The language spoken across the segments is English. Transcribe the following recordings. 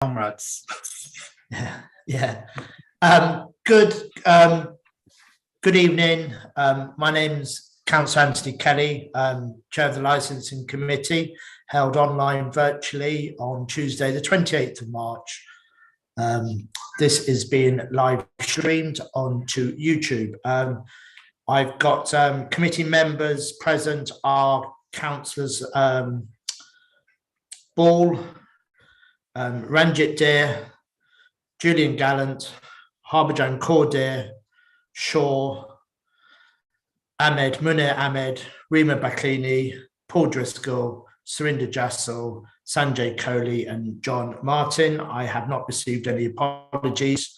comrades. Yeah. Good evening. My name's Councillor Anthony Kelly, Chair of the Licensing Committee, held online virtually on Tuesday, the 28th of March. This is being live streamed onto YouTube. I've got committee members present are Councillors Ball, Ranjit Deer, Julian Gallant, Harbhajan Kaur, Shaw, Munir Ahmed, Rima Baklini, Paul Driscoll, Surinder Jassal, Sanjay Kohli and John Martin. I have not received any apologies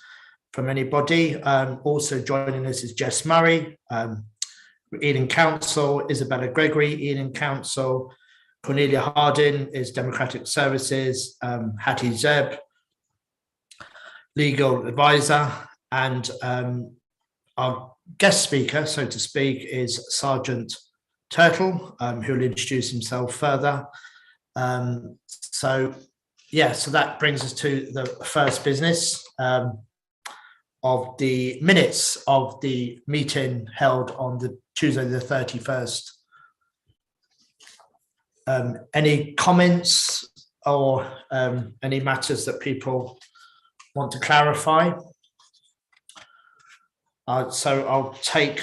from anybody. Also joining us is Jess Murray, Ealing Council, Isabella Gregory, Ealing Council, Cornelia Harding is Democratic Services, Hattie Zeb, Legal Advisor, and our guest speaker, so to speak, is Sergeant Turtle, who will introduce himself further. So that brings us to the first business of the minutes of the meeting held on the Tuesday the 31st. Any comments or any matters that people want to clarify? So I'll take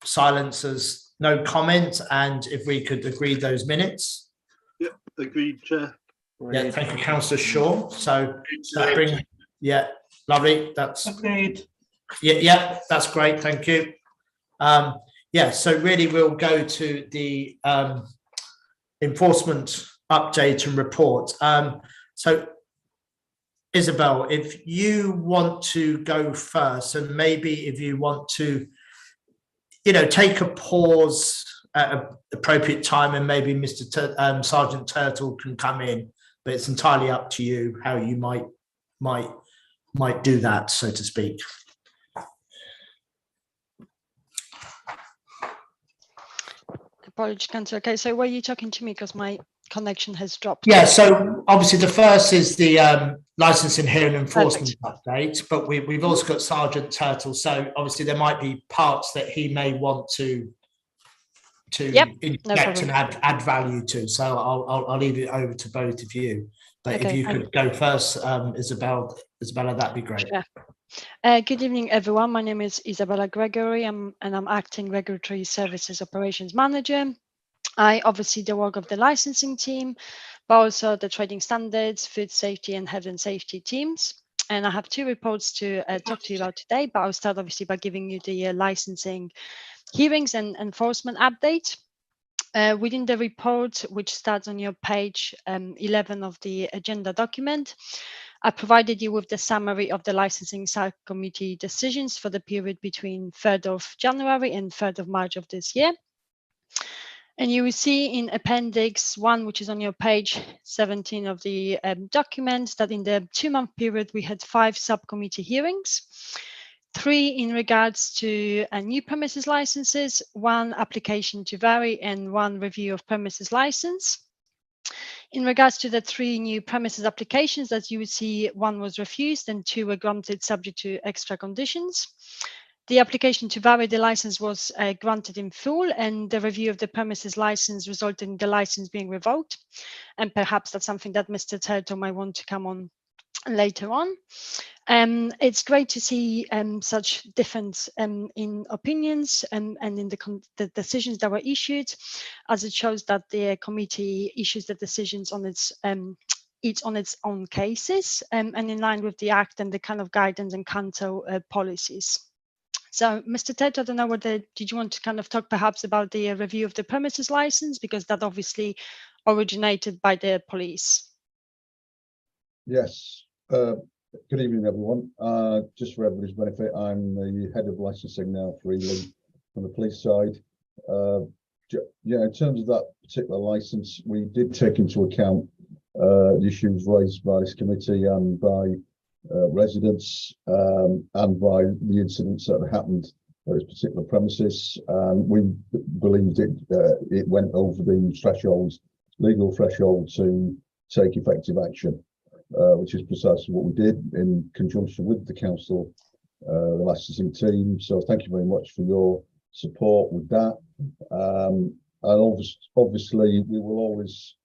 silence as no comment, and if we could agree those minutes. Yep, agreed, Chair. Yeah, thank you, Councillor Shaw. So that brings, yeah, lovely. That's agreed. Yeah, that's great. Thank you. So really we'll go to the enforcement update and report. So Isabel, if you want to go first, and maybe if you want to, take a pause at an appropriate time, and maybe Mr. Sergeant Turtle can come in, but it's entirely up to you how you might do that, so to speak. Apologies, Councillor. Okay, so were you talking to me because my connection has dropped? Yeah, so obviously the first is the licensing hearing enforcement update, but we've also got Sergeant Turtle, so obviously there might be parts that he may want to inject and add value to. So I'll leave it over to both of you. But if you could go first, Isabella, that'd be great. Sure. Good evening, everyone. My name is Isabella Gregory, and I'm acting Regulatory Services Operations Manager. I oversee the work of the licensing team, but also the trading standards, food safety and health and safety teams. And I have two reports to talk to you about today, but I'll start obviously by giving you the licensing hearings and enforcement update. Within the report, which starts on your page 11 of the agenda document, I provided you with the summary of the licensing subcommittee decisions for the period between 3rd of January and 3rd of March of this year. And you will see in Appendix 1, which is on your page 17 of the document, that in the 2-month period, we had 5 subcommittee hearings, 3 in regards to new premises licenses, 1 application to vary, and 1 review of premises license. In regards to the 3 new premises applications, as you will see, 1 was refused and 2 were granted subject to extra conditions. The application to vary the license was granted in full, and the review of the premises license resulted in the license being revoked. And perhaps that's something that Mr. Turtle might want to come on later on. It's great to see such difference in opinions and in the decisions that were issued, as it shows that the committee issues the decisions on its own cases and in line with the Act and the kind of guidance and council policies. So, Mr. Turtle, I don't know whether did you want to kind of talk perhaps about the review of the premises license, because that obviously originated by the police. Yes. Good evening, everyone. Just for everybody's benefit, I'm the head of licensing now for Ealing from the police side. In terms of that particular license, we did take into account the issues raised by this committee and by residents and by the incidents that happened at this particular premises. We believed it went over the legal threshold to take effective action. which is precisely what we did in conjunction with the council, the licensing team. So thank you very much for your support with that. And obviously, we will always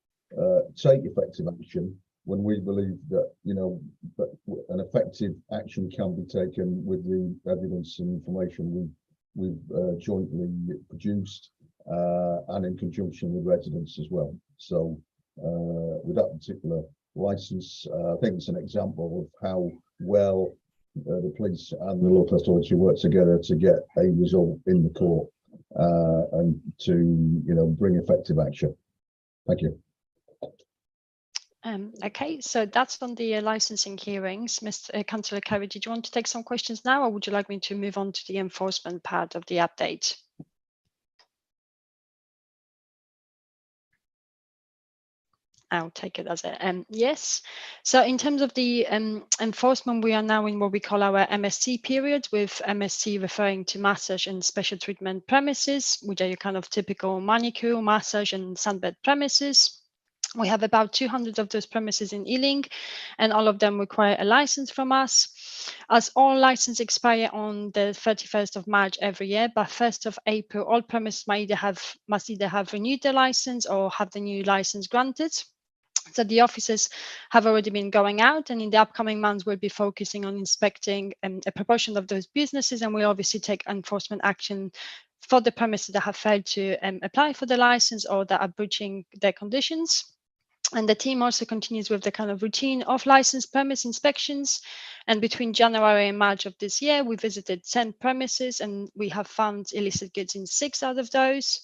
take effective action when we believe that, you know, that an effective action can be taken with the evidence and information we've jointly produced, and in conjunction with residents as well. So with that particular license, I think it's an example of how well the police and the local authority work together to get a result in the court, and to, you know, bring effective action. Thank you. Okay, so that's on the licensing hearings. Mr. Councillor Carey, did you want to take some questions now, or would you like me to move on to the enforcement part of the update? I'll take it as a yes. So in terms of the enforcement, we are now in what we call our MST period, with MST referring to massage and special treatment premises, which are your kind of typical manicure, massage and sunbed premises. We have about 200 of those premises in Ealing, and all of them require a license from us. As all licenses expire on the 31st of March every year, by 1st of April, all premises must either have renewed their license or have the new license granted. So the officers have already been going out, and in the upcoming months we'll be focusing on inspecting a proportion of those businesses, and we'll obviously take enforcement action for the premises that have failed to apply for the license or that are breaching their conditions. And the team also continues with the kind of routine of license permits inspections. And between January and March of this year, we visited 10 premises and we have found illicit goods in 6 out of those.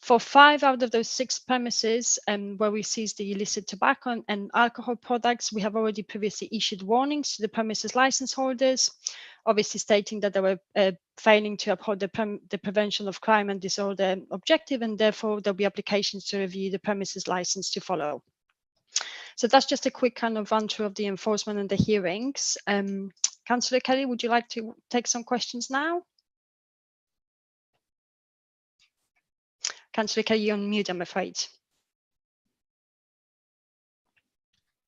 For 5 out of those 6 premises where we seized the illicit tobacco and alcohol products, we have already previously issued warnings to the premises license holders, obviously stating that they were failing to uphold the prevention of crime and disorder objective, and therefore there'll be applications to review the premises license to follow. So that's just a quick kind of run through of the enforcement and the hearings. Councillor Kelly, would you like to take some questions now? Councillor Kelly, you're on mute, I'm afraid.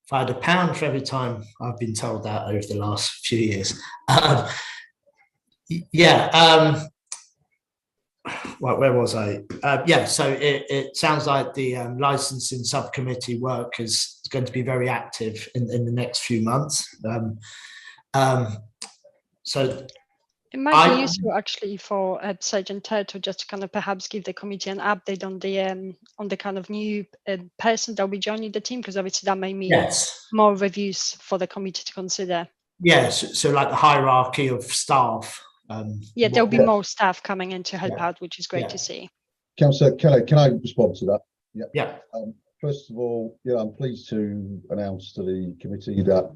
If I had £1 for every time I've been told that over the last few years. Where was I? So it sounds like the licensing subcommittee work is going to be very active in the next few months. So it might be useful actually for Sergeant Turtle just to kind of perhaps give the committee an update on the kind of new person that will be joining the team, because obviously that may mean more reviews for the committee to consider. Yes, so like the hierarchy of staff. There'll be more staff coming in to help out, which is great to see. Councillor Kelly, can I respond to that? Yeah. First of all, I'm pleased to announce to the committee that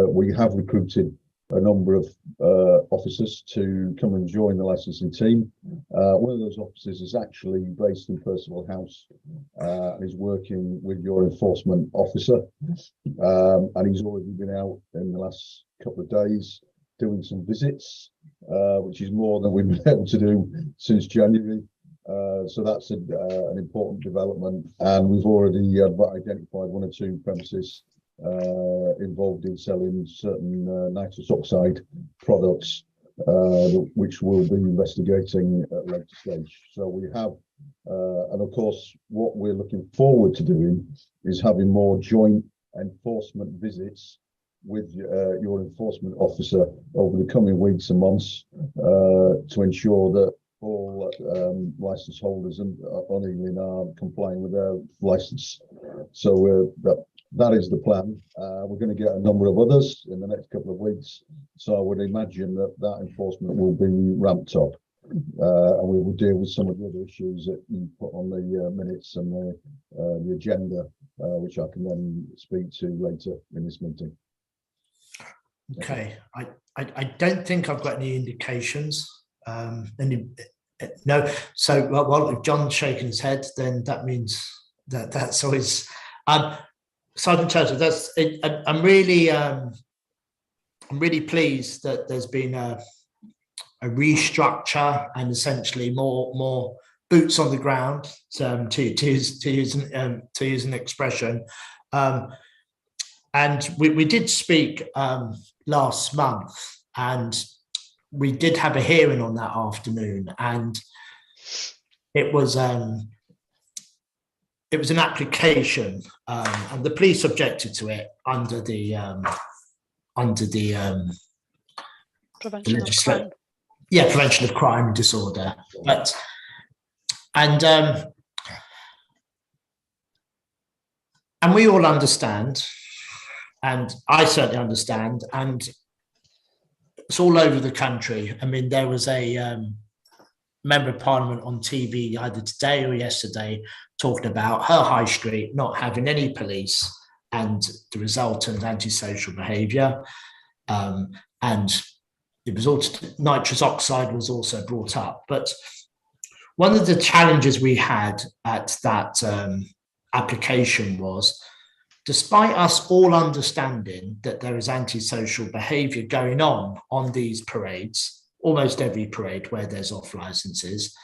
we have recruited a number of officers to come and join the licensing team. One of those officers is actually based in Percival House and is working with your enforcement officer, and he's already been out in the last couple of days doing some visits, which is more than we've been able to do since January. So that's an important development, and we've already identified 1 or 2 premises involved in selling certain nitrous oxide products, which we'll be investigating at a later stage. So we have, and of course, what we're looking forward to doing is having more joint enforcement visits with your enforcement officer over the coming weeks and months to ensure that all license holders on Ealing are complying with their license. So that is the plan. We're going to get a number of others in the next couple of weeks, so I would imagine that enforcement will be ramped up, and we will deal with some of the other issues that you put on the minutes and the agenda, which I can then speak to later in this meeting. Okay, I don't think I've got any indications. No, so well, if John's shaking his head, then that means that's always. Sergeant Turtle, I'm really pleased that there's been a restructure and essentially more boots on the ground, to use an expression. And we did speak last month, and we did have a hearing on that afternoon, and it was an application, and the police objected to it under the Prevention of crime. prevention of crime and disorder. And we all understand, and I certainly understand, and it's all over the country. I mean, there was a member of parliament on TV either today or yesterday talking about her high street not having any police and the resultant antisocial behaviour. And it was also, nitrous oxide was also brought up. But one of the challenges we had at that application was, despite us all understanding that there is antisocial behaviour going on these parades, almost every parade where there's off licenses,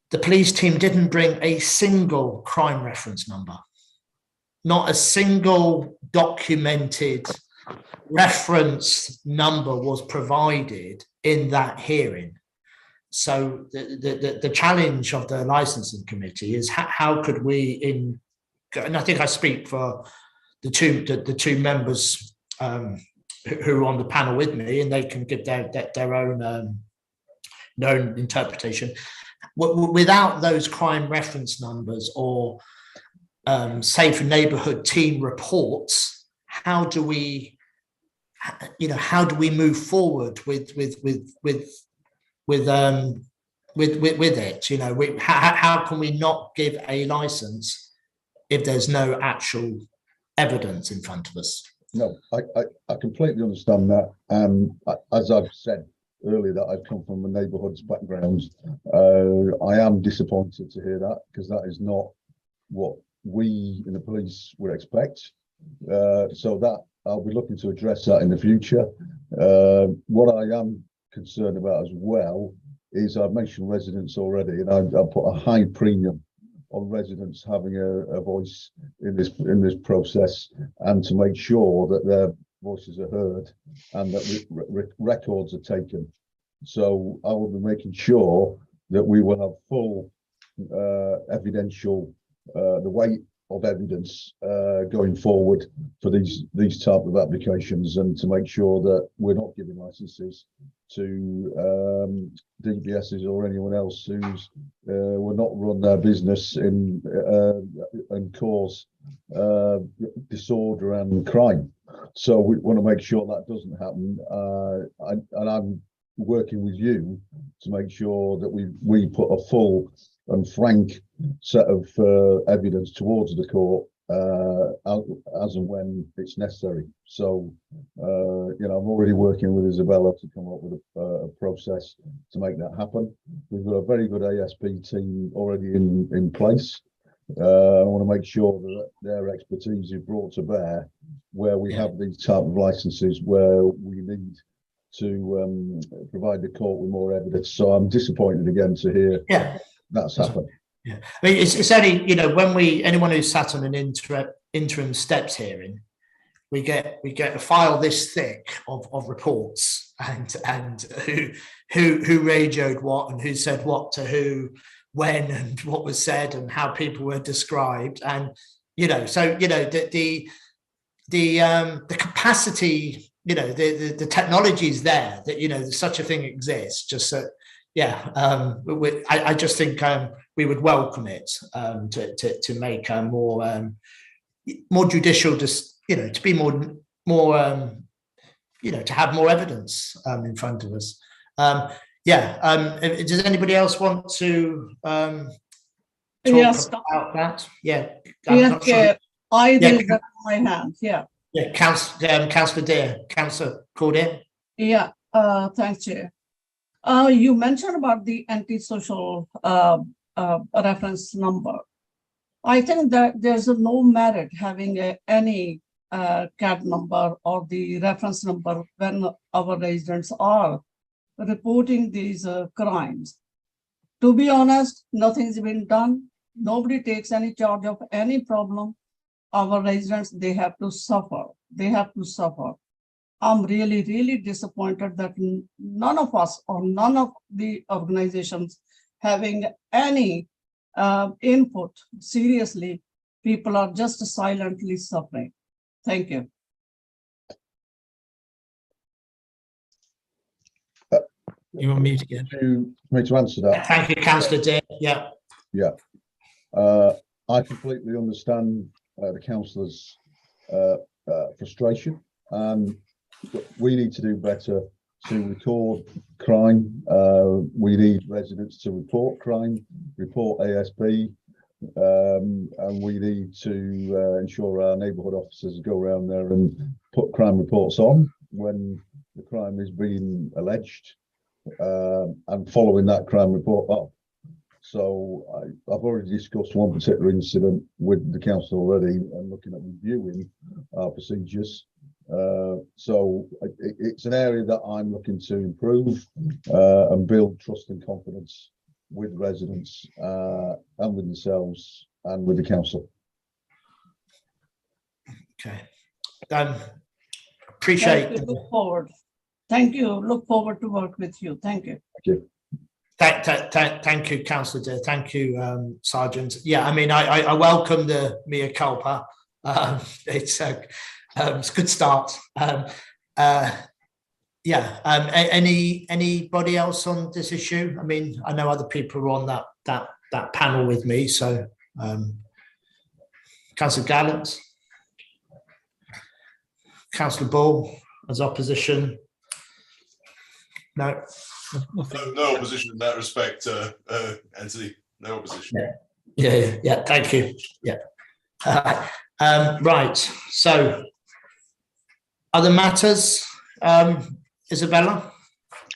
the police team didn't bring a single crime reference number. Not a single documented reference number was provided in that hearing. So the challenge of the licensing committee is how could we, and I think I speak for the two members who are on the panel with me, and they can give their own interpretation. Without those crime reference numbers or safe neighbourhood team reports, how do we move forward with it? How can we not give a license if there's no actual evidence in front of us? No, I completely understand that. As I've said earlier, that I've come from a neighbourhoods background. I am disappointed to hear that, because that is not what we in the police would expect. So that I'll be looking to address that in the future. What I am concerned about as well is, I've mentioned residents already, and I put a high premium on residents having a voice in this process, and to make sure that their voices are heard and that records are taken. So I will be making sure that we will have full evidential, the weight of evidence going forward for these type of applications, and to make sure that we're not giving licenses to DBSs or anyone else who's will not run their business and cause disorder and crime. So we want to make sure that doesn't happen, and I'm working with you to make sure that we put a full and frank set of evidence towards the court as and when it's necessary. So I'm already working with Isabella to come up with a process to make that happen. We've got a very good ASP team already in place. I want to make sure that their expertise is brought to bear where we have these type of licenses where we need to provide the court with more evidence. So I'm disappointed again to hear that's happened. Yeah, I mean, it's only, when anyone who's sat on an interim steps hearing, we get a file this thick of reports and who radioed what and who said what to who, when, and what was said and how people were described, and the capacity, the technology is there, that such a thing exists. Just that, I just think we would welcome it to make a more judicial, to be more to have more evidence in front of us. Does anybody else want to talk about that? Yes, Chair. I raised my hand. Councillor Dear, Councillor called in. Thanks, Chair. You mentioned about the antisocial reference number. I think that there's no merit having any CAD number or the reference number when our residents are reporting these crimes. To be honest, nothing's been done. Nobody takes any charge of any problem. our residents, they have to suffer. They have to suffer. I'm really, really disappointed that none of us or none of the organizations having any input. Seriously, people are just silently suffering. Thank you. You want me to get? For me to answer that. Thank you, Councillor Dear. Yeah. I completely understand the councillors' frustration, and we need to do better to record crime. We need residents to report crime, report ASB, and we need to ensure our neighbourhood officers go around there and put crime reports on when the crime is being alleged, and following that crime report up. So I've already discussed one particular incident with the council already and looking at reviewing our procedures. So it's an area that I'm looking to improve and build trust and confidence with residents and with themselves and with the council. Okay. Appreciate. Thank you. Look forward. Thank you. Look forward to work with you. Thank you. Thank you. Thank you, Councillor Dear. Thank you, Sergeant. Yeah, I mean, I welcome the mea culpa. It's a good start. Anybody else on this issue? I mean, I know other people are on that panel with me. So, Councillor Gallant, Councillor Ball as opposition. No. No opposition in that respect, Anthony. No opposition. Yeah. Thank you. Yeah. Right. So, other matters, Isabella?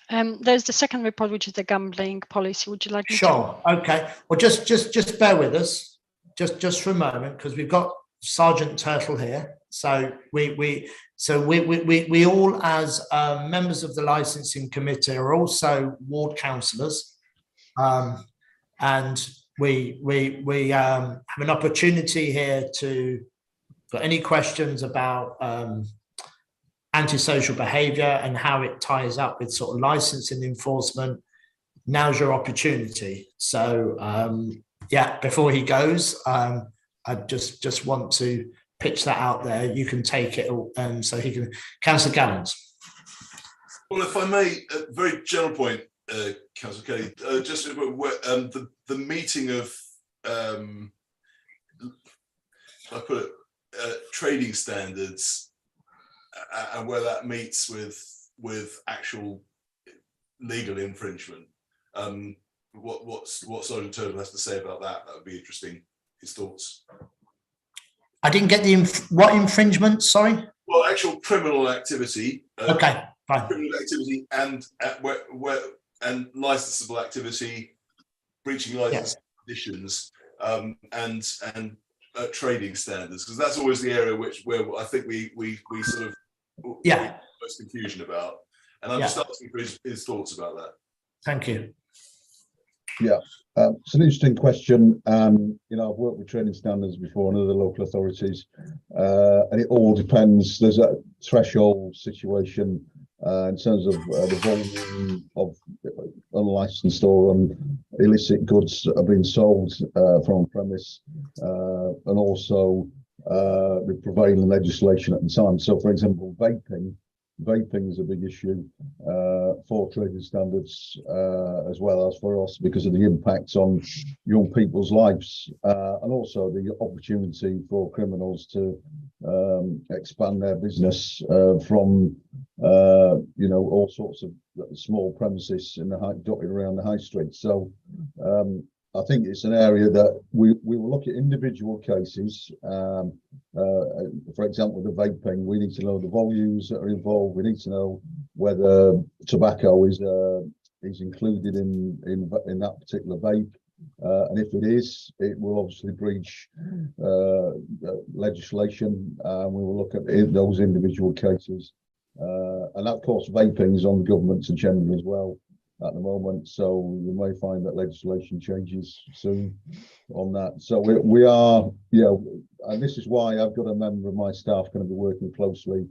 There's the second report, which is the gambling policy. Would you like me to? Sure. Okay. Well, just bear with us, just for a moment, because we've got Sergeant Turtle here. So we all, as members of the licensing committee, are also ward councillors, and we have an opportunity here to, for any questions about antisocial behaviour and how it ties up with sort of licensing enforcement. Now's your opportunity. So before he goes, I just want to pitch that out there. You can take it, so he can. Councillor Gallant. Well, if I may, a very general point, Councillor Kelly, just the meeting of, I put it, trading standards, and where that meets with actual legal infringement. What Sergeant Turtle has to say about that would be interesting. His thoughts. I didn't get what infringement, sorry? Well, actual criminal activity. Okay, fine. Criminal activity and licensable activity, breaching license conditions, and trading standards, because that's always the area where I think we sort of most confusion about. And I'm just asking for his thoughts about that. Thank you. Yeah, it's an interesting question. I've worked with trading standards before and other local authorities, and it all depends. There's a threshold situation in terms of the volume of unlicensed or illicit goods that are being sold from premise, and also the prevailing legislation at the time. So, for example, vaping is a big issue for trading standards, as well as for us, because of the impacts on young people's lives, and also the opportunity for criminals to expand their business from all sorts of small premises in dotted around the high street. So I think it's an area that we will look at individual cases. For example, the vaping, we need to know the volumes that are involved. We need to know whether tobacco is included in that particular vape. And if it is, it will obviously breach legislation. We will look at those individual cases. And of course, vaping is on the government's agenda as well. at the moment. So you may find that legislation changes soon on that. So we are, you know, and this is why I've got a member of my staff going to be working closely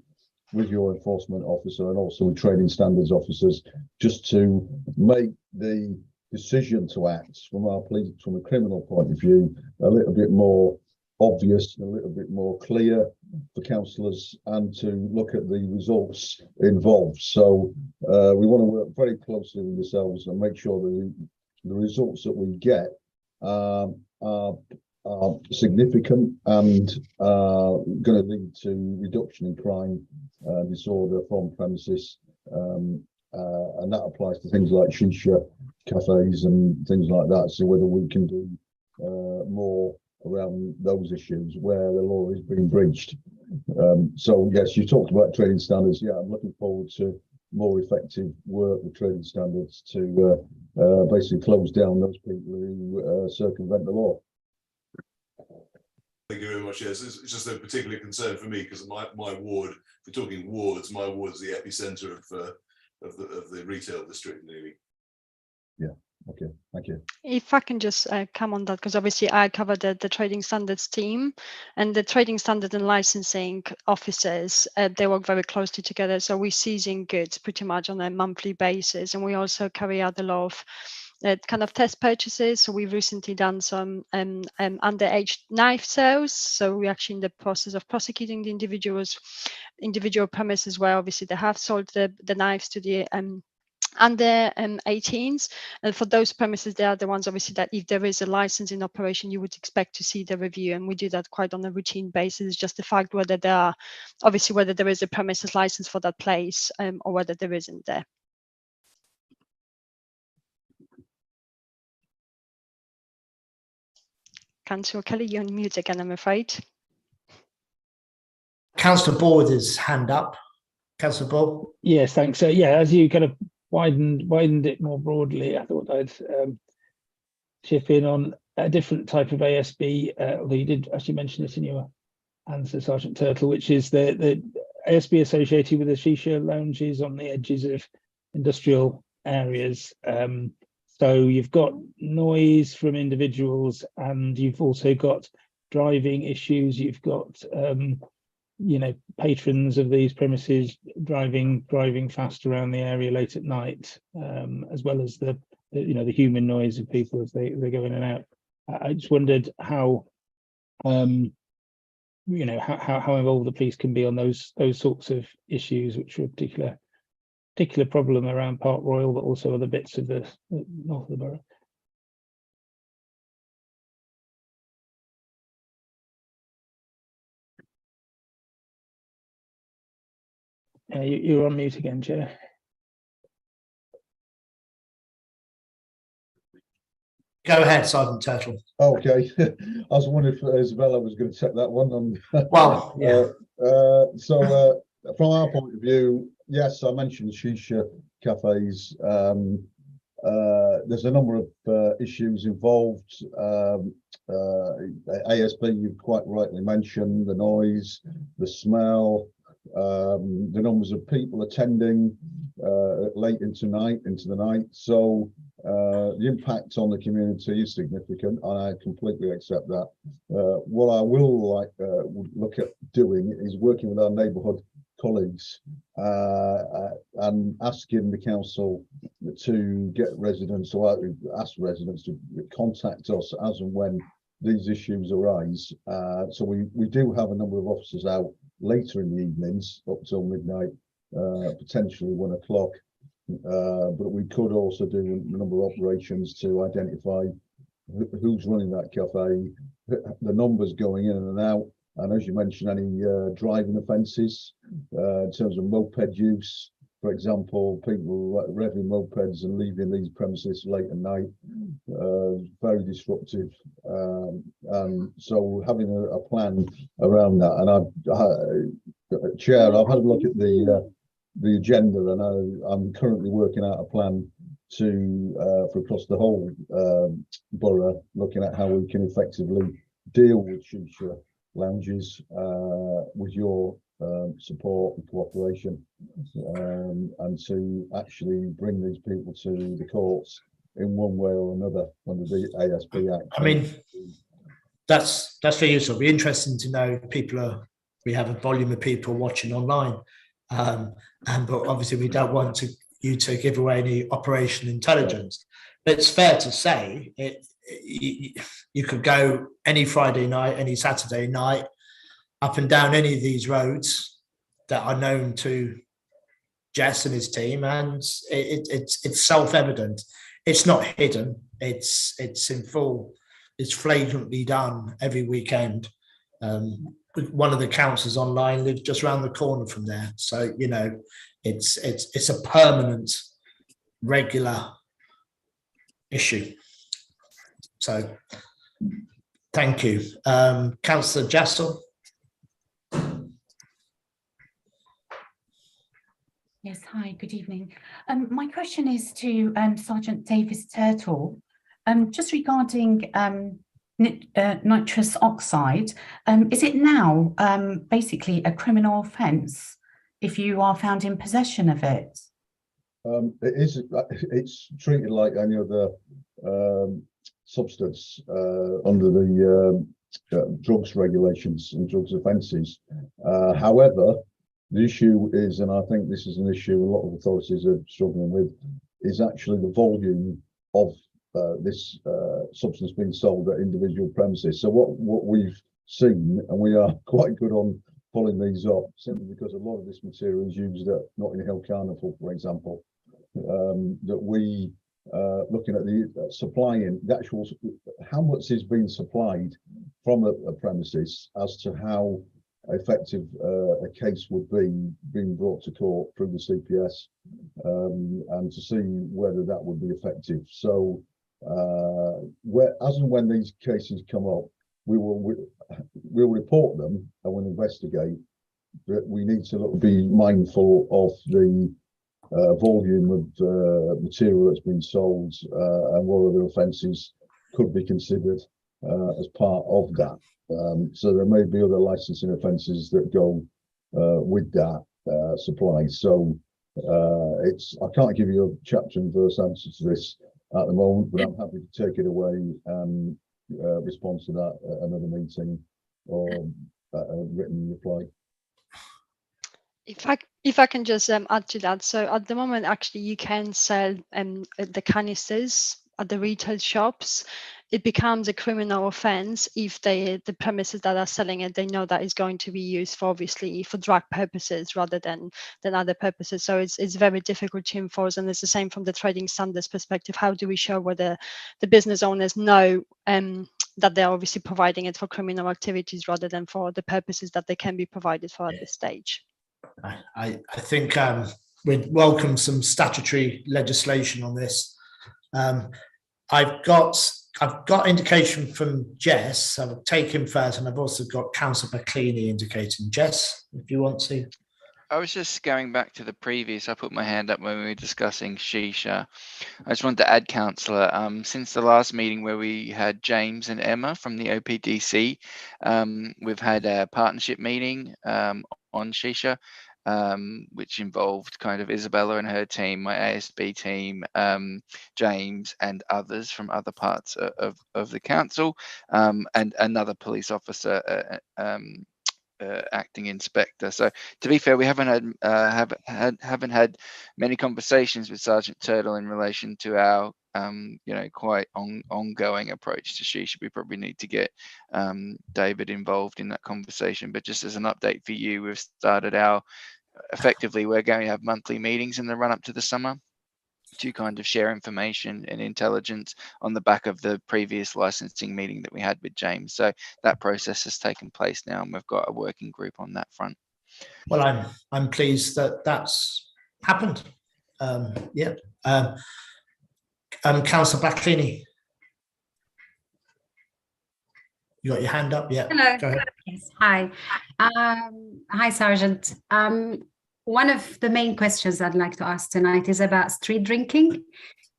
with your enforcement officer and also with training standards officers, just to make the decision to act from our police, from a criminal point of view, a little bit more obvious, a little bit more clear for councillors, and to look at the results involved. So we want to work very closely with yourselves and make sure that the results that we get are significant and going to lead to reduction in crime, disorder from premises, and that applies to things like shisha cafes and things like that. So whether we can do more around those issues where the law is being breached. So yes, you talked about trading standards. Yeah, I'm looking forward to more effective work with trading standards to basically close down those people who circumvent the law. Thank you very much. Yes, it's just a particular concern for me because my ward, if we're talking wards, my ward is the epicenter of the retail district nearly. Yeah. Okay. Thank you. If I can just come on that, because obviously I cover the trading standards team, and the trading standard and licensing officers, they work very closely together. So we're seizing goods pretty much on a monthly basis, and we also carry out a lot of kind of test purchases. So we've recently done some underage knife sales. So we're actually in the process of prosecuting the individual premises where obviously they have sold the knives to the under 18s, and for those premises, they are the ones obviously that if there is a license in operation, you would expect to see the review, and we do that quite on a routine basis. It's just the fact whether there are obviously whether there is a premises license for that place or whether there isn't there. Councillor Kelly, you're on mute again, I'm afraid. Councillor Ball with his hand up. Councillor Ball. Yes, thanks. So yeah, as you kind of widened it more broadly, I thought I'd chip in on a different type of ASB, although you did actually mention this in your answer, Sergeant Turtle, which is the ASB associated with the shisha lounges on the edges of industrial areas. So you've got noise from individuals, and you've also got driving issues. You've got you know, patrons of these premises driving fast around the area late at night, as well as the you know, the human noise of people as they go in and out. I just wondered how you know, how involved the police can be on those sorts of issues, which are a particular problem around Park Royal, but also other bits of the north of the borough. You're on mute again, Chair. Go ahead, Sergeant Turtle. Okay. I was wondering if Isabella was going to take that one on. Well, yeah. So from our point of view, yes, I mentioned shisha cafes. There's a number of issues involved. ASB, you've quite rightly mentioned the noise, the smell, the numbers of people attending late into the night. So the impact on the community is significant, and I completely accept that. What I will look at doing is working with our neighbourhood colleagues and asking the council to get residents, or ask residents to contact us as and when these issues arise. So we do have a number of officers out later in the evenings up till midnight, potentially 1 o'clock. But we could also do a number of operations to identify who's running that cafe, the numbers going in and out, and as you mentioned, any driving offences in terms of moped use, for example, people revving mopeds and leaving these premises late at night, very disruptive. And so having a plan around that, and Chair, I've had a look at the agenda, and I'm currently working out a plan for across the whole borough, looking at how we can effectively deal with shisha lounges with your support and cooperation, and to actually bring these people to the courts in one way or another under the ASB Act. I mean, that's for you. So it'll be interesting to know we have a volume of people watching online, but obviously we don't want you to give away any operational intelligence. But it's fair to say you could go any Friday night, any Saturday night, up and down any of these roads that are known to Jess and his team, and it's self-evident. It's not hidden. It's in full. It's flagrantly done every weekend. One of the councillors online lives just around the corner from there, so you know it's a permanent, regular issue. So, thank you, Councillor Jassel. Yes, hi, good evening. My question is to Sergeant Davis Turtle, just regarding nitrous oxide. Is it now basically a criminal offence if you are found in possession of it? It is. It's treated like any other substance under the drugs regulations and drugs offences. However, the issue is, and I think this is an issue a lot of authorities are struggling with, is actually the volume of this substance being sold at individual premises. So what we've seen, and we are quite good on pulling these up, simply because a lot of this material is used at Notting Hill Carnival, for example, that we looking at the supplying the actual how much is being supplied from a premises as to how effective a case would be being brought to court through the CPS, and to see whether that would be effective. So as and when these cases come up, we'll report them and we'll investigate, but we need to be mindful of the volume of material that's been sold, and what other offences could be considered as part of that. So there may be other licensing offences that go with that supply. So I can't give you a chapter and verse answer to this at the moment, but I'm happy to take it away and respond to that at another meeting or a written reply. If I can just add to that, so at the moment, actually, you can sell the canisters at the retail shops. It becomes a criminal offence if the premises that are selling it, they know that it's going to be used for obviously for drug purposes rather than other purposes. So it's very difficult to enforce, and it's the same from the trading standards perspective. How do we show whether the business owners know that they're obviously providing it for criminal activities rather than for the purposes that they can be provided for at this stage? I think we'd welcome some statutory legislation on this. I've got indication from Jess. I'll take him first, and I've also got Councillor Backlini indicating. Jess, if you want to. I was just going back to the previous. I put my hand up when we were discussing shisha. I just wanted to add, Councillor, since the last meeting where we had James and Emma from the OPDC, we've had a partnership meeting on shisha, which involved kind of Isabella and her team, my ASB team, James and others from other parts of the council, and another police officer, acting inspector. So to be fair, we haven't had many conversations with Sergeant Turtle in relation to our quite ongoing approach to shisha. We probably need to get David involved in that conversation. But just as an update for you, we've started effectively we're going to have monthly meetings in the run up to the summer to kind of share information and intelligence on the back of the previous licensing meeting that we had with James. So that process has taken place now, and we've got a working group on that front. Well, I'm pleased that that's happened. Councillor Backlini, you got your hand up? Yeah. Hello. Go ahead. Yes. Hi. Hi, Sergeant. One of the main questions I'd like to ask tonight is about street drinking,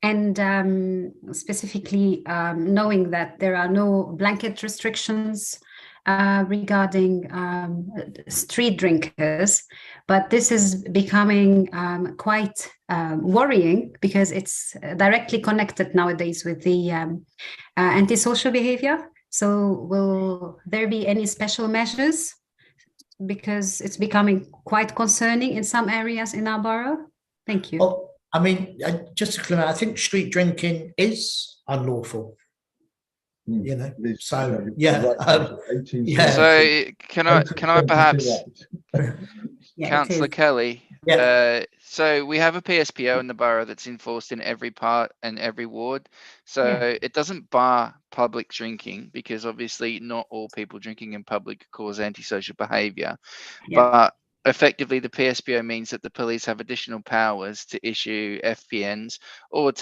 and specifically knowing that there are no blanket restrictions regarding street drinkers, but this is becoming quite worrying because it's directly connected nowadays with the antisocial behavior. So will there be any special measures? Because it's becoming quite concerning in some areas in our borough. Thank you. Well, I mean, just to clarify, I think street drinking is unlawful. You know, so yeah, yeah. So can I perhaps, Councillor Kelly? So we have a PSPO in the borough that's enforced in every part and every ward. So it doesn't bar public drinking, because obviously not all people drinking in public cause antisocial behaviour. But effectively, the PSPO means that the police have additional powers to issue FPNs or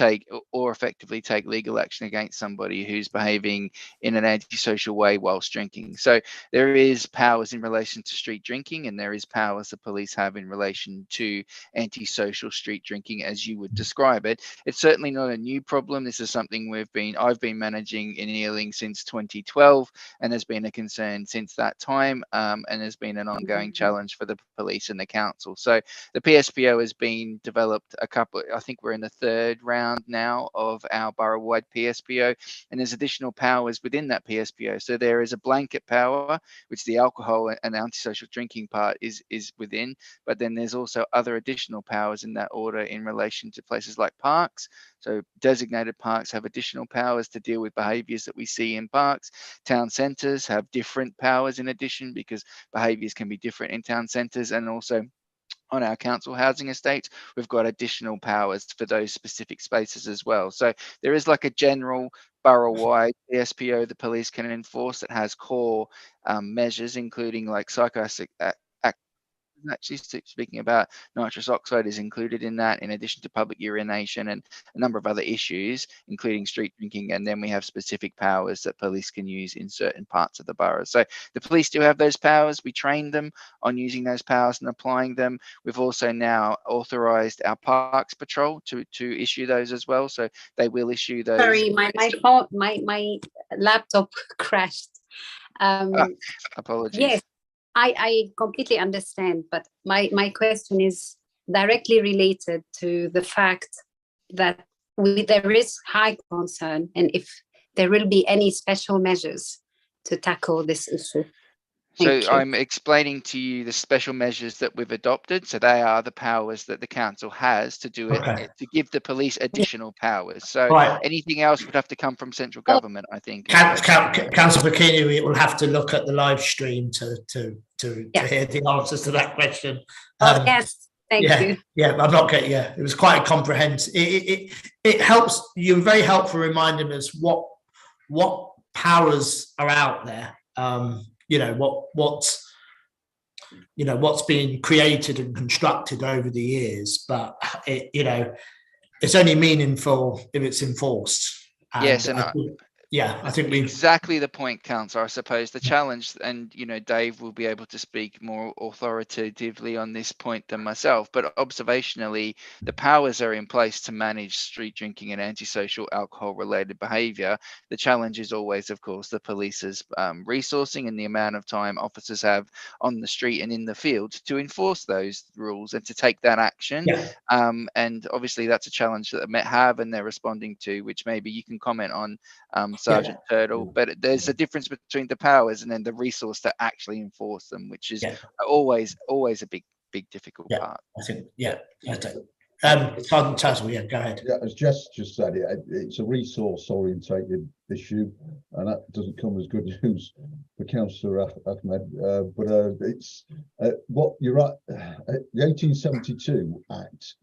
effectively take legal action against somebody who's behaving in an antisocial way whilst drinking. So there is powers in relation to street drinking, and there is powers the police have in relation to antisocial street drinking, as you would describe it. It's certainly not a new problem. This is something I've been managing in Ealing since 2012, and has been a concern since that time, and has been an ongoing challenge for the police and the council. So the PSPO has been developed I think we're in the third round now of our borough-wide PSPO, and there's additional powers within that PSPO. So there is a blanket power, which the alcohol and antisocial drinking part is within, but then there's also other additional powers in that order in relation to places like parks. So designated parks have additional powers to deal with behaviours that we see in parks. Town centres have different powers in addition, because behaviours can be different in town centres, and also on our council housing estates, we've got additional powers for those specific spaces as well. So there is like a general borough-wide PSPO the police can enforce that has core measures, including like psychoactive actually speaking about nitrous oxide is included in that, in addition to public urination and a number of other issues, including street drinking. And then we have specific powers that police can use in certain parts of the borough. So the police do have those powers. We train them on using those powers and applying them. We've also now authorised our Parks Patrol to issue those as well. So they will issue those. Sorry, my laptop crashed. Apologies. Yes. I completely understand, but my question is directly related to the fact that there is high concern, and if there will be any special measures to tackle this issue. So I'm explaining to you the special measures that we've adopted. So they are the powers that the council has to do it, to give the police additional powers. So anything else would have to come from central government, I think. Councillor Bikini, we will have to look at the live stream to hear the answers to that question. Yes, thank you. Yeah, I'm not getting. Yeah, it was quite comprehensive. It helps. You're very helpful reminding us what powers are out there. You know what's been created and constructed over the years, but it's only meaningful if it's enforced. Yes, and I think we exactly the point, Councillor. I suppose the challenge, and Dave will be able to speak more authoritatively on this point than myself, but observationally, the powers are in place to manage street drinking and antisocial alcohol-related behaviour. The challenge is always, of course, the police's resourcing and the amount of time officers have on the street and in the field to enforce those rules and to take that action. And obviously, that's a challenge that the Met have and they're responding to, which maybe you can comment on, Sergeant Turtle, but there's a difference between the powers and then the resource to actually enforce them, which is always a big difficult part. I think, Sergeant Turtle, go ahead. Yeah, as Jess just said, it's a resource orientated issue, and that doesn't come as good news for Councillor Ahmed. But it's what you're right. The 1872 Act,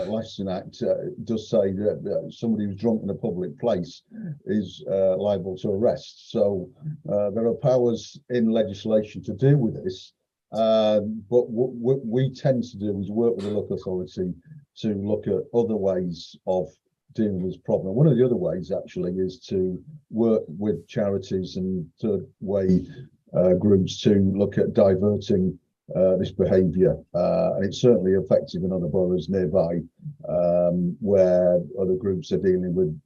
Licensing Act, does say that somebody who's drunk in a public place is liable to arrest. So there are powers in legislation to deal with this. But what we tend to do is work with the local authority to look at other ways of dealing with this problem. One of the other ways actually is to work with charities and third way groups to look at diverting this behaviour, and it's certainly effective in other boroughs nearby, where other groups are dealing with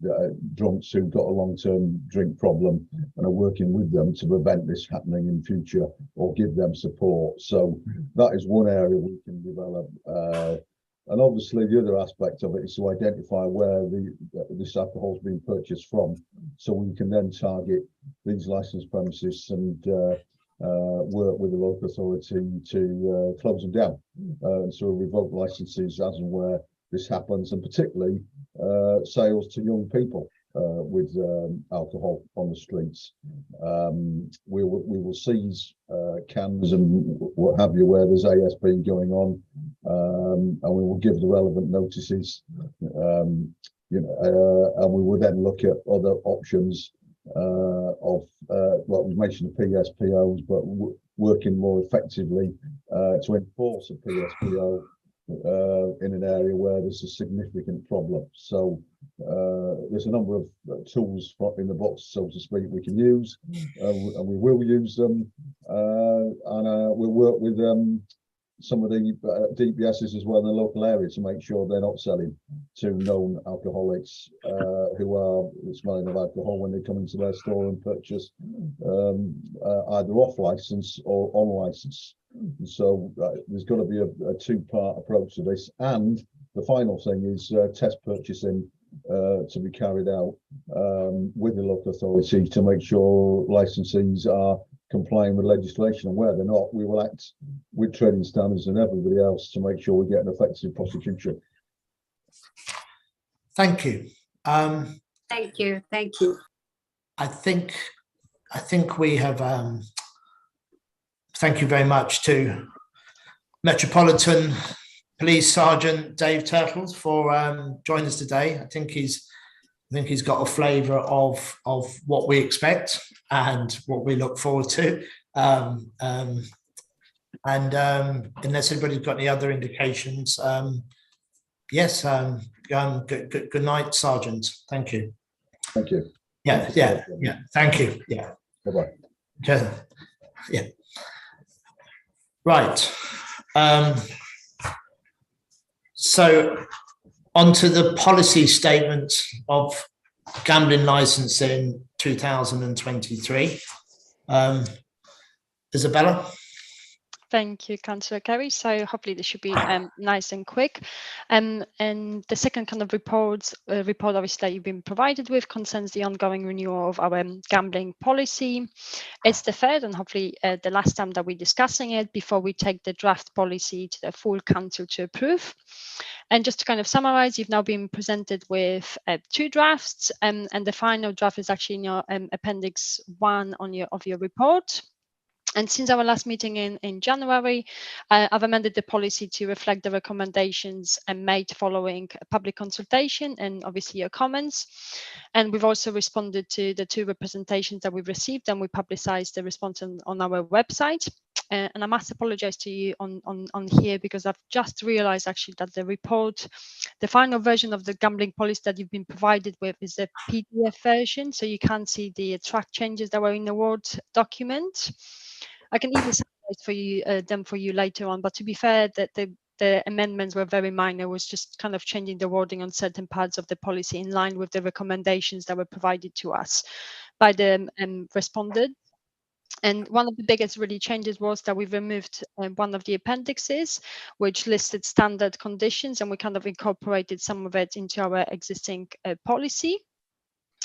drunks who've got a long-term drink problem and are working with them to prevent this happening in future or give them support. So that is one area we can develop. And obviously the other aspect of it is to identify where this alcohol is being purchased from, so we can then target these licensed premises and work with the local authority to close them down. So revoke licenses as and where this happens, and particularly sales to young people with alcohol on the streets. We will seize cans and what have you where there's ASB going on, and we will give the relevant notices, and we will then look at other options of well, we mentioned the PSPOs, but working more effectively to enforce a PSPO in an area where there's a significant problem. So there's a number of tools in the box, so to speak, we can use, and we will use them, and we'll work with some of the DPSs as well in the local area to make sure they're not selling to known alcoholics who are smelling of alcohol when they come into their store and purchase either off license or on license. So there's got to be a two-part approach to this, and the final thing is test purchasing to be carried out with the local authority to make sure licensees are complying with legislation, and where they're not, we will act with trading standards and everybody else to make sure we get an effective prosecution. Thank you. Thank you. Thank you. I think we have. Thank you very much to Metropolitan Police Sergeant Dave Turtles for joining us today. I think he's got a flavour of what we expect and what we look forward to. Unless anybody's got any other indications, yes. Good night, Sergeant. Thank you. Thank you. Yeah. Thank you. Yeah. Bye-bye. Yeah. Right. So on to the policy statement of gambling licensing 2023. Isabella? Thank you, Councillor Kerry. So hopefully this should be nice and quick. And the second kind of report obviously that you've been provided with concerns the ongoing renewal of our gambling policy. It's the third and hopefully the last time that we're discussing it before we take the draft policy to the full council to approve. And just to kind of summarize, you've now been presented with 2 drafts, and the final draft is actually in your Appendix 1 of your report. And since our last meeting in January, I've amended the policy to reflect the recommendations made following a public consultation and obviously your comments. And we've also responded to the 2 representations that we've received, and we publicized the response on our website. And I must apologize to you on here, because I've just realized actually that the report, the final version of the gambling policy that you've been provided with is a PDF version. So you can't see the track changes that were in the Word document. I can even summarize for you them for you later on, but to be fair, that the amendments were very minor. It was just kind of changing the wording on certain parts of the policy in line with the recommendations that were provided to us by the respondent. And one of the biggest really changes was that we've removed one of the appendixes, which listed standard conditions, and we kind of incorporated some of it into our existing policy.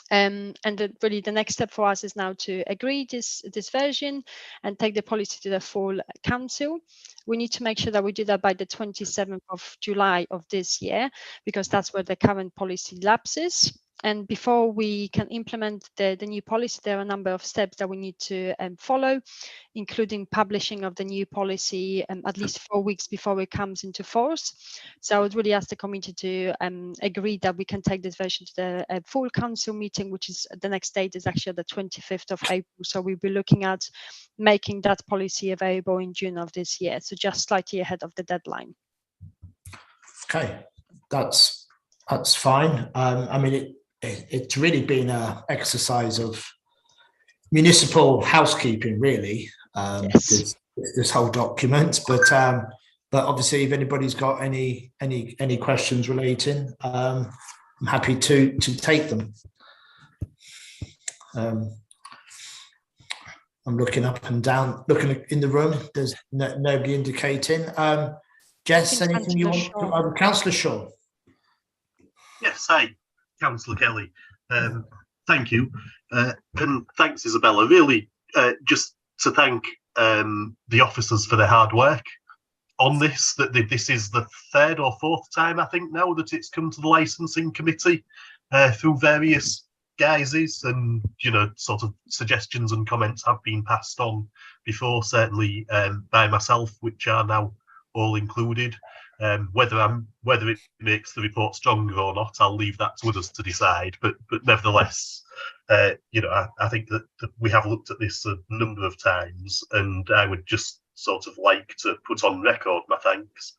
And really the next step for us is now to agree this version and take the policy to the full council. We need to make sure that we do that by the 27th of July of this year, because that's where the current policy lapses. And before we can implement the new policy, there are a number of steps that we need to follow, including publishing of the new policy at least 4 weeks before it comes into force. So I would really ask the committee to agree that we can take this version to the full council meeting, which is the next date is actually the 25th of April. So we'll be looking at making that policy available in June of this year. So just slightly ahead of the deadline. Okay, that's fine. I mean, it's really been an exercise of municipal housekeeping, really. Yes. this whole document, but obviously if anybody's got any questions relating, I'm happy to take them. I'm looking up and down, looking in the room. There's nobody indicating. Jess, anything you want? Councillor Shaw. Yes, hi, Councillor Kelly. Thank you. And thanks, Isabella. Really, just to thank the officers for their hard work on this. That this is the third or fourth time, I think, now that it's come to the licensing committee through various guises, and sort of suggestions and comments have been passed on before, certainly by myself, which are now all included. Whether it makes the report stronger or not, I'll leave that to others to decide. But nevertheless, I think that we have looked at this a number of times, and I would just sort of like to put on record my thanks,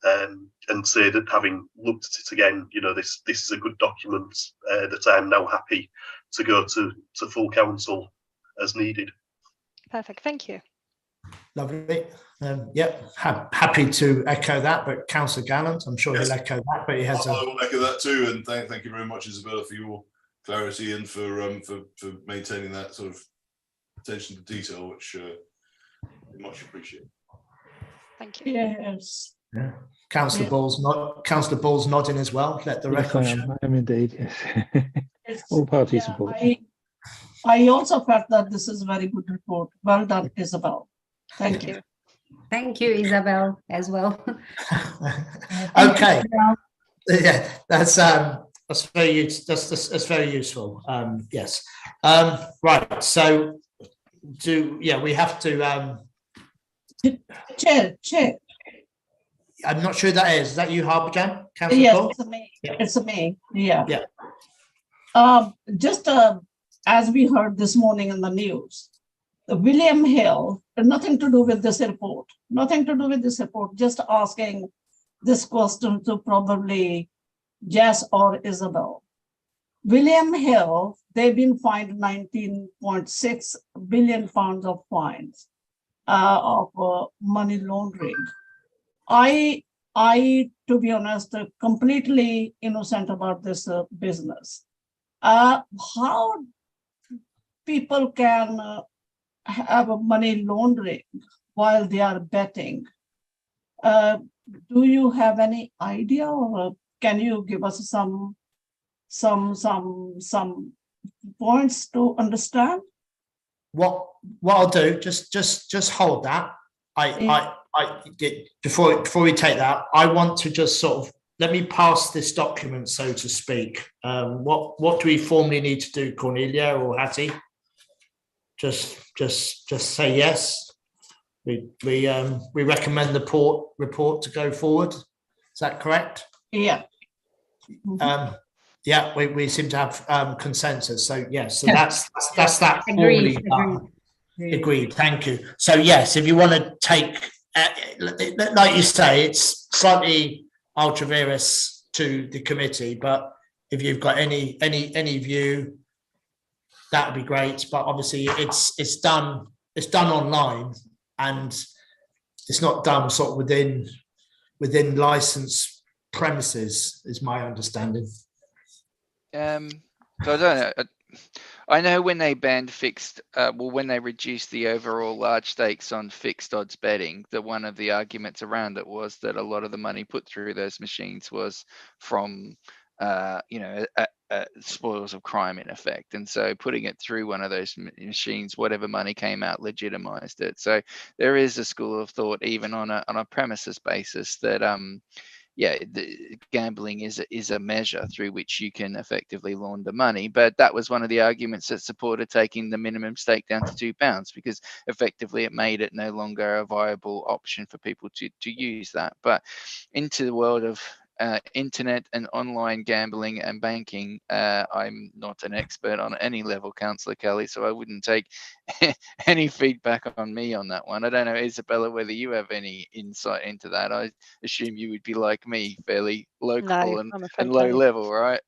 and say that having looked at it again, this is a good document that I'm now happy to go to full council as needed. Perfect. Thank you. Lovely. Happy to echo that, but Councillor Gallant, I'm sure he'll echo that, but he has I will echo that too, and thank you very much, Isabella, for your clarity and for maintaining that sort of attention to detail, which we much appreciate. Thank you. Yes. Yeah. Councillor Ball's nodding as well. Let the record show. I am indeed, yes. All parties support. I also felt that this is a very good report. Well done, Isabel. Thank you. Thank you, Isabel, as well. Okay. Yeah, that's very that's very useful. Yes. Right. So we have to Chair. I'm not sure that is that you, Harbhajan? Councillor Yes, Paul? it's me. It's me. Yeah. Yeah. Just as we heard this morning in the news, William Hill, nothing to do with this report. Nothing to do with this report. Just asking this question to probably Jess or Isabel. William Hill, they've been fined 19.6 billion pounds of fines of money laundering. I, to be honest, completely innocent about this business. How people can have a money laundering while they are betting? Do you have any idea, or can you give us some points to understand? What I'll do, just hold that. Before we take that, I want to just sort of let me pass this document, so to speak. What do we formally need to do, Cornelia or Hattie? Just say yes. We recommend the report to go forward. Is that correct? Yeah. Yeah, we seem to have consensus. So yes, so that's that formally done. Agreed. Thank you. So yes, if you want to take, like you say, it's slightly ultra vires to the committee, but if you've got any view, that would be great. But obviously, it's done online, and it's not done sort of within licensed premises, is my understanding. So I don't know. I know when they banned when they reduced the overall large stakes on fixed odds betting, that one of the arguments around it was that a lot of the money put through those machines was from, spoils of crime in effect. And so putting it through one of those machines, whatever money came out, legitimized it. So there is a school of thought, even on a premises basis, that the gambling is a measure through which you can effectively launder money. But that was one of the arguments that supported taking the minimum stake down to £2, because effectively it made it no longer a viable option for people to use that. But into the world of internet and online gambling and banking, I'm not an expert on any level, Councillor Kelly, so I wouldn't take any feedback on me on that one. I don't know, Isabella, whether you have any insight into that. I assume you would be like me, fairly local and low level, right?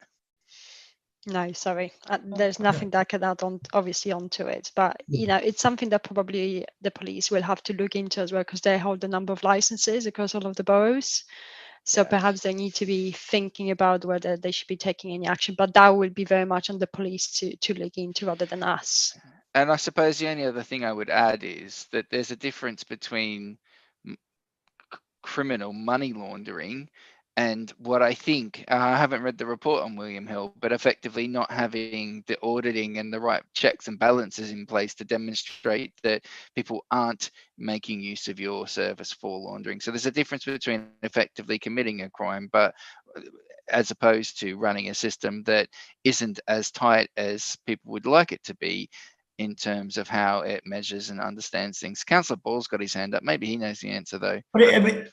No, sorry. There's nothing that I can add on, obviously, onto it. But it's something that probably the police will have to look into as well, because they hold a number of licenses across all of the boroughs. So perhaps they need to be thinking about whether they should be taking any action. But that will be very much on the police to look into rather than us. And I suppose the only other thing I would add is that there's a difference between criminal money laundering and what I think, I haven't read the report on William Hill, but effectively not having the auditing and the right checks and balances in place to demonstrate that people aren't making use of your service for laundering. So there's a difference between effectively committing a crime, but as opposed to running a system that isn't as tight as people would like it to be in terms of how it measures and understands things. Councillor Ball's got his hand up. Maybe he knows the answer though.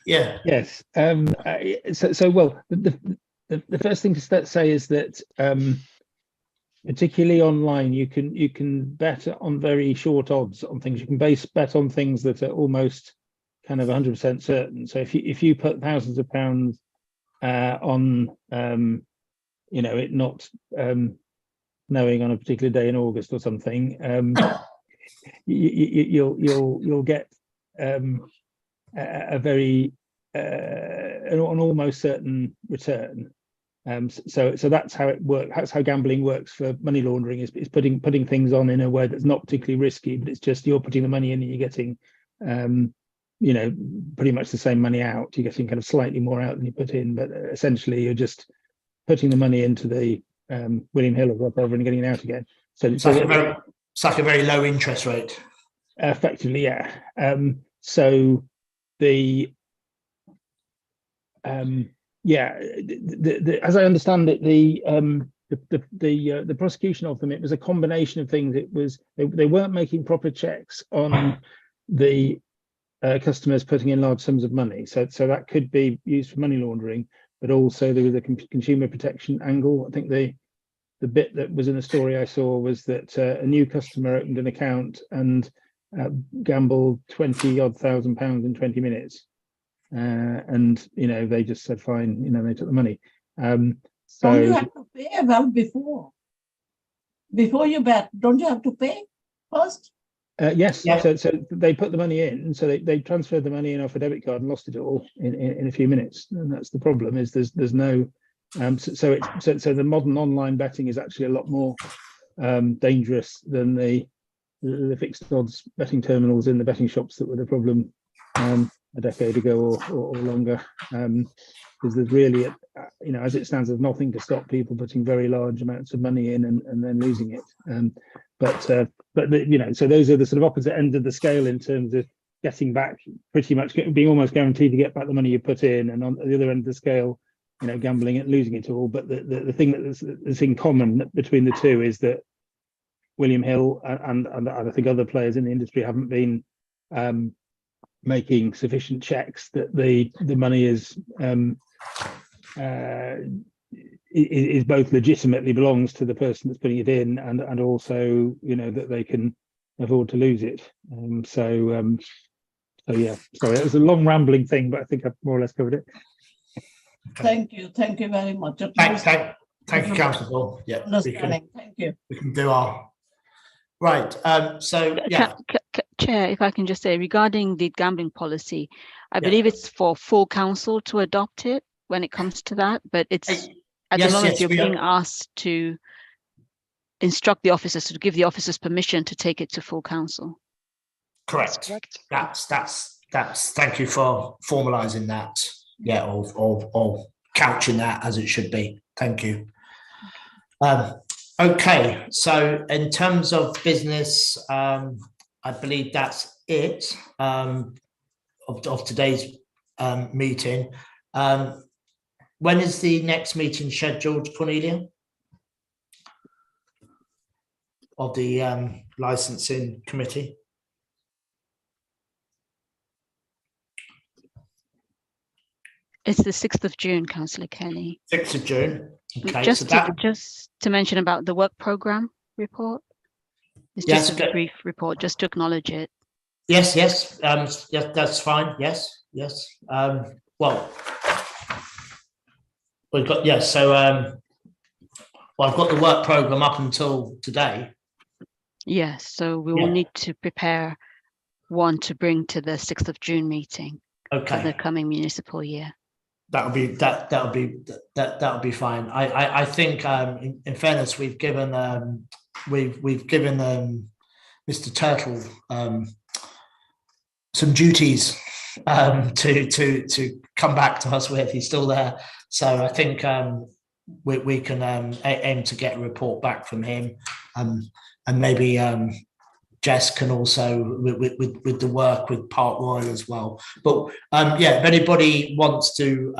Yeah. Yes. So well, the first thing to say is that particularly online, you can bet on very short odds on things. You can bet on things that are almost kind of 100% certain. So if you put thousands of pounds on it not knowing on a particular day in August or something, you'll get a very an almost certain return. So that's how it works. That's how gambling works for money laundering, is putting things on in a way that's not particularly risky, but it's just you're putting the money in and you're getting pretty much the same money out. You're getting kind of slightly more out than you put in, but essentially you're just putting the money into the William Hill or whatever and getting it out again. So it's like a very low interest rate. Effectively, yeah. So the as I understand it, the prosecution of them, it was a combination of things. It was they weren't making proper checks on the customers putting in large sums of money. So that could be used for money laundering, but also there was a consumer protection angle. I think the bit that was in the story I saw was that a new customer opened an account and gambled 20,000 pounds in 20 minutes. And they just said fine, they took the money. Don't you have to pay before you bet? Don't you have to pay first? Yes. Yeah. So they put the money in, so they transferred the money in off a debit card and lost it all in a few minutes. And that's the problem, is there's no so the modern online betting is actually a lot more dangerous than the fixed odds betting terminals in the betting shops that were the problem a decade ago or longer, because there's really as it stands, there's nothing to stop people putting very large amounts of money in and then losing it, but so those are the sort of opposite end of the scale in terms of getting back, pretty much being almost guaranteed to get back the money you put in, and on the other end of the scale, gambling and losing it all. But the thing that's in common between the two is that William Hill and I think other players in the industry haven't been making sufficient checks that the money is both legitimately belongs to the person that's putting it in, and also that they can afford to lose it. So yeah, sorry, it was a long rambling thing, but I think I've more or less covered it. Thank you very much. Thank you, Councillor Ball. Yeah, understanding. Thank you. We can do our right. So yeah. Chair, if I can just say, regarding the gambling policy, I believe it's for full council to adopt it when it comes to that, but it's at the moment you're being asked to instruct the officers, to give the officers permission to take it to full council. Correct. That's thank you for formalising that. Yeah, or couching that as it should be. Thank you. Okay, so in terms of business, I believe that's it of today's meeting. When is the next meeting scheduled, Cornelia? Of the licensing committee? It's the 6th of June, Councillor Kenny. 6th of June. Okay. Just to mention about the work programme report. It's just a brief report, just to acknowledge it. Yes, that's fine. Yes. Well, we've got so I've got the work programme up until today. Yes, so we will need to prepare one to bring to the 6th of June meeting for the Okay, coming municipal year. that'll be fine. I think in fairness, we've given Mr. Turtle some duties to come back to us with. He's still there, so I think we can aim to get a report back from him, and maybe Jess can also with the work with Park Royal as well. But if anybody wants to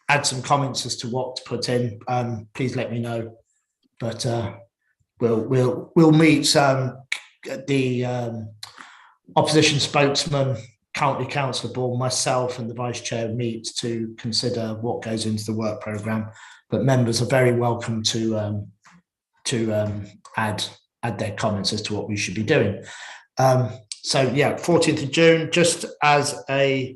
add some comments as to what to put in, please let me know. But we'll meet the opposition spokesman, county councillor board, myself and the vice chair meet to consider what goes into the work programme. But members are very welcome to add their comments as to what we should be doing. 14th of June, just as a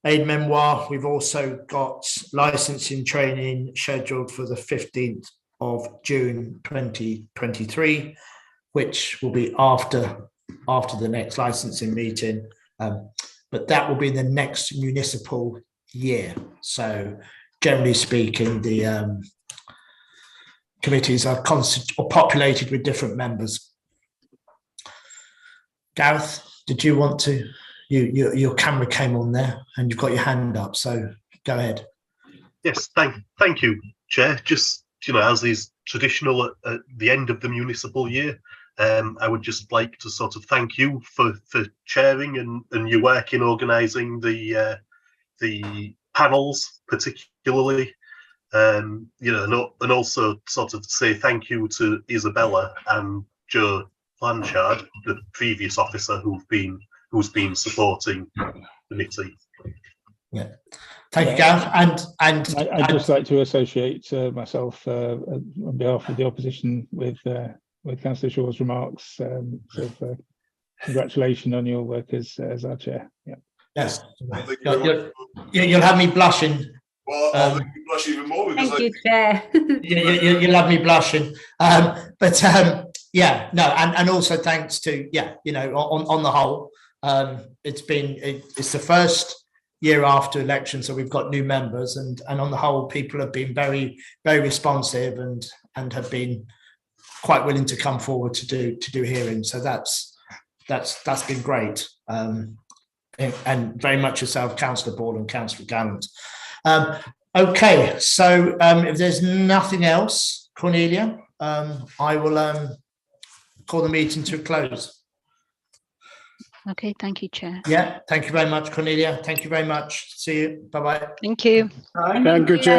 aide-memoire, we've also got licensing training scheduled for the 15th of June 2023, which will be after the next licensing meeting. But that will be the next municipal year. So generally speaking, the committees are populated with different members. Gareth, did you want to? Your camera came on there, and you've got your hand up. So go ahead. Yes, thank you, Chair. Just as is traditional at the end of the municipal year, I would just like to sort of thank you for chairing and your work in organising the panels, particularly. And also sort of say thank you to Isabella and Joe Blanchard, the previous officer who's been supporting the committee. Yeah, thank you, Gareth. And I'd just like to associate myself on behalf of the opposition with Councillor Shaw's remarks. Congratulations on your work as our chair. Yeah. Yes, you'll have me blushing. Well, I'll make you blush even more because Thank you, Chair. You'll have me blushing. And also thanks to on the whole, it's the first year after election, so we've got new members, and on the whole, people have been very, very responsive and have been quite willing to come forward to do hearings. So that's been great, and very much yourself, Councillor Ball and Councillor Gallant. Okay, so if there's nothing else, Cornelia, I will call the meeting to a close. Okay, thank you, Chair. Yeah, thank you very much, Cornelia. Thank you very much. See you. Bye-bye. Thank you. Thank you, Chair.